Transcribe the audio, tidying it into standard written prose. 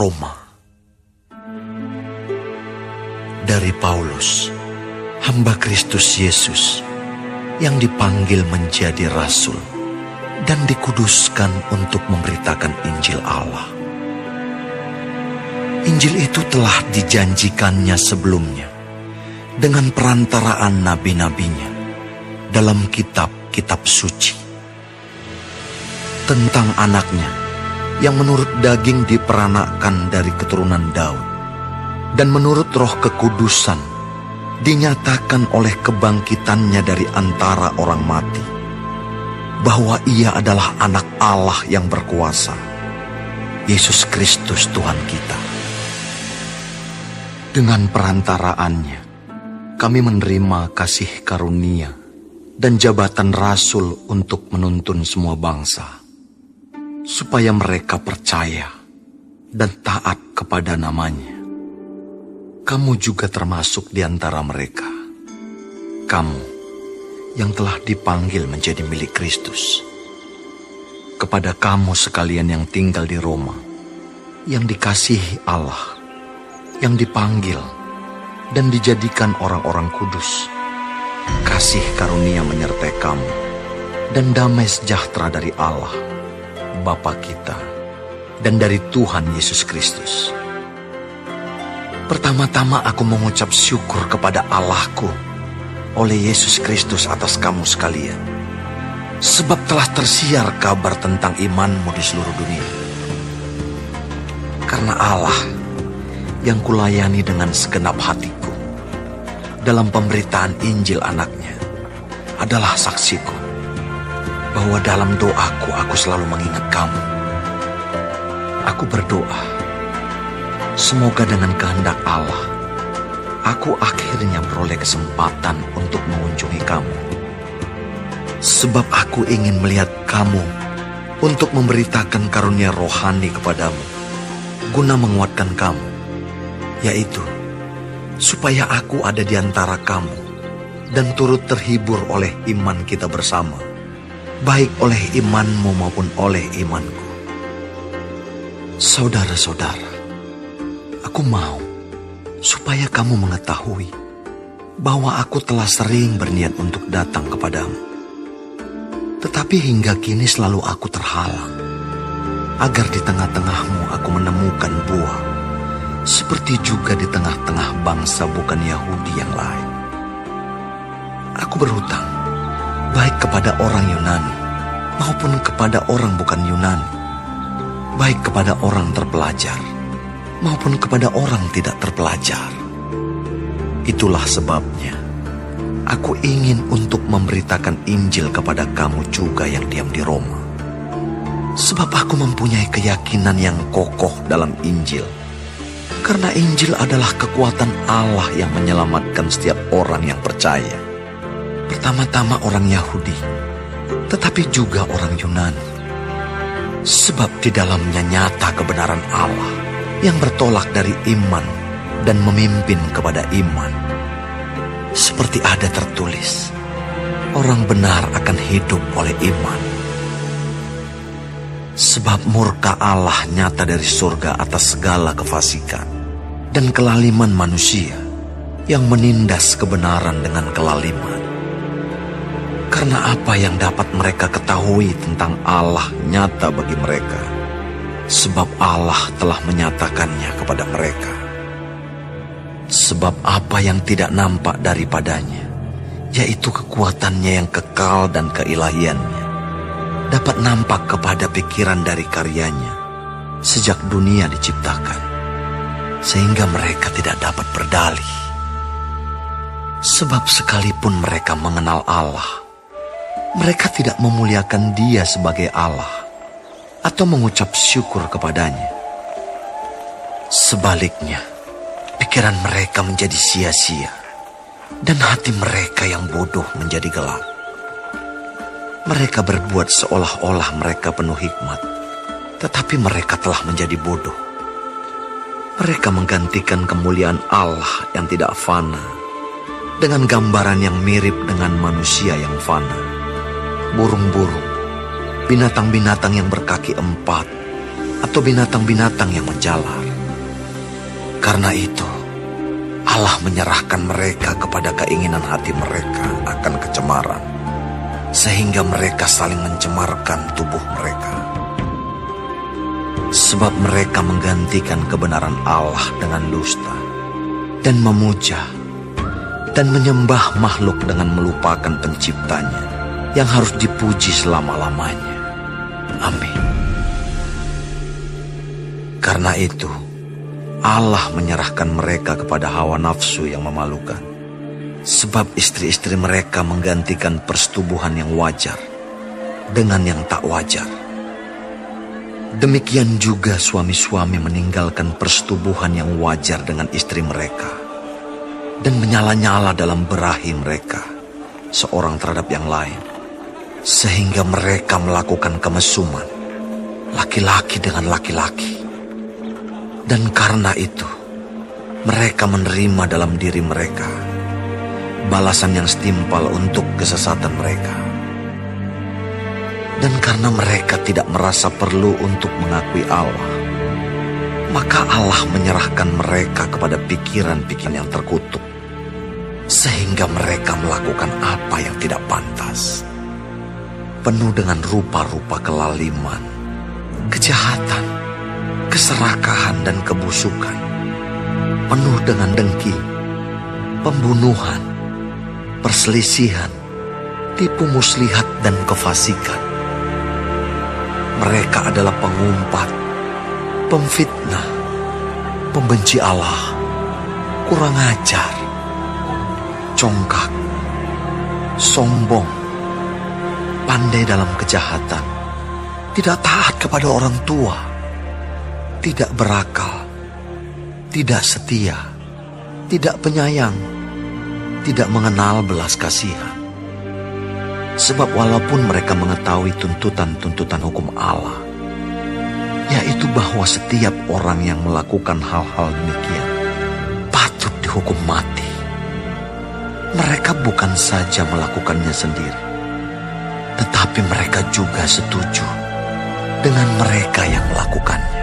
Roma. Dari Paulus, hamba Kristus Yesus, yang dipanggil menjadi rasul dan dikuduskan untuk memberitakan Injil Allah. Injil itu telah dijanjikannya sebelumnya dengan perantaraan nabi-nabinya dalam kitab-kitab suci. Tentang anaknya yang menurut daging diperanakkan dari keturunan Daud dan menurut roh kekudusan dinyatakan oleh kebangkitannya dari antara orang mati, bahwa ia adalah anak Allah yang berkuasa, Yesus Kristus Tuhan kita. Dengan perantaraannya, kami menerima kasih karunia dan jabatan rasul untuk menuntun semua bangsa, supaya mereka percaya dan taat kepada namanya. Kamu juga termasuk di antara mereka. Kamu yang telah dipanggil menjadi milik Kristus. Kepada kamu sekalian yang tinggal di Roma, yang dikasihi Allah, yang dipanggil dan dijadikan orang-orang kudus, kasih karunia menyertai kamu, dan damai sejahtera dari Allah, Bapa kita, dan dari Tuhan Yesus Kristus. Pertama-tama aku mengucap syukur kepada Allahku oleh Yesus Kristus atas kamu sekalian, sebab telah tersiar kabar tentang imanmu di seluruh dunia. Karena Allah yang kulayani dengan segenap hatiku dalam pemberitaan Injil anaknya adalah saksiku, bahwa dalam doaku aku selalu mengingat kamu. Aku berdoa, semoga dengan kehendak Allah, aku akhirnya beroleh kesempatan untuk mengunjungi kamu. Sebab aku ingin melihat kamu untuk memberitakan karunia rohani kepadamu, guna menguatkan kamu, yaitu supaya aku ada di antara kamu dan turut terhibur oleh iman kita bersama, baik oleh imanmu maupun oleh imanku. Saudara-saudara, aku mau supaya kamu mengetahui bahwa aku telah sering berniat untuk datang kepadamu. Tetapi hingga kini selalu aku terhalang, agar di tengah-tengahmu aku menemukan buah, seperti juga di tengah-tengah bangsa bukan Yahudi yang lain. Aku berhutang, baik kepada orang Yunani maupun kepada orang bukan Yunani, baik kepada orang terpelajar maupun kepada orang tidak terpelajar. Itulah sebabnya aku ingin untuk memberitakan Injil kepada kamu juga yang diam di Roma. Sebab aku mempunyai keyakinan yang kokoh dalam Injil, karena Injil adalah kekuatan Allah yang menyelamatkan setiap orang yang percaya. Pertama-tama orang Yahudi, tetapi juga orang Yunani. Sebab di dalamnya nyata kebenaran Allah yang bertolak dari iman dan memimpin kepada iman. Seperti ada tertulis, orang benar akan hidup oleh iman. Sebab murka Allah nyata dari surga atas segala kefasikan dan kelaliman manusia yang menindas kebenaran dengan kelaliman. Karena apa yang dapat mereka ketahui tentang Allah nyata bagi mereka, sebab Allah telah menyatakannya kepada mereka. Sebab apa yang tidak nampak daripadanya, yaitu kekuatannya yang kekal dan keilahiannya, dapat nampak kepada pikiran dari karyanya sejak dunia diciptakan, sehingga mereka tidak dapat berdalih. Sebab sekalipun mereka mengenal Allah, mereka tidak memuliakan Dia sebagai Allah atau mengucap syukur kepadanya. Sebaliknya, pikiran mereka menjadi sia-sia dan hati mereka yang bodoh menjadi gelap. Mereka berbuat seolah-olah mereka penuh hikmat, tetapi mereka telah menjadi bodoh. Mereka menggantikan kemuliaan Allah yang tidak fana dengan gambaran yang mirip dengan manusia yang fana, burung-burung, binatang-binatang yang berkaki empat, atau binatang-binatang yang menjalar. Karena itu, Allah menyerahkan mereka kepada keinginan hati mereka akan kecemaran, sehingga mereka saling mencemarkan tubuh mereka. Sebab mereka menggantikan kebenaran Allah dengan dusta, dan memuja dan menyembah makhluk dengan melupakan penciptanya yang harus dipuji selama-lamanya. Amin. Karena itu, Allah menyerahkan mereka kepada hawa nafsu yang memalukan, sebab istri-istri mereka menggantikan persetubuhan yang wajar dengan yang tak wajar. Demikian juga suami-suami meninggalkan persetubuhan yang wajar dengan istri mereka dan menyala-nyala dalam berahi mereka seorang terhadap yang lain, sehingga mereka melakukan kemesuman laki-laki dengan laki-laki. Dan karena itu, mereka menerima dalam diri mereka balasan yang setimpal untuk kesesatan mereka. Dan karena mereka tidak merasa perlu untuk mengakui Allah, maka Allah menyerahkan mereka kepada pikiran-pikiran yang terkutuk, sehingga mereka melakukan apa yang tidak pantas, penuh dengan rupa-rupa kelaliman, kejahatan, keserakahan dan kebusukan, penuh dengan dengki, pembunuhan, perselisihan, tipu muslihat dan kefasikan. Mereka adalah pengumpat, pemfitnah, pembenci Allah, kurang ajar, congkak, sombong, pandai dalam kejahatan, tidak taat kepada orang tua, tidak berakal, tidak setia, tidak penyayang, tidak mengenal belas kasihan. Sebab walaupun mereka mengetahui tuntutan-tuntutan hukum Allah, yaitu bahwa setiap orang yang melakukan hal-hal demikian patut dihukum mati, mereka bukan saja melakukannya sendiri, tetapi mereka juga setuju dengan mereka yang melakukannya.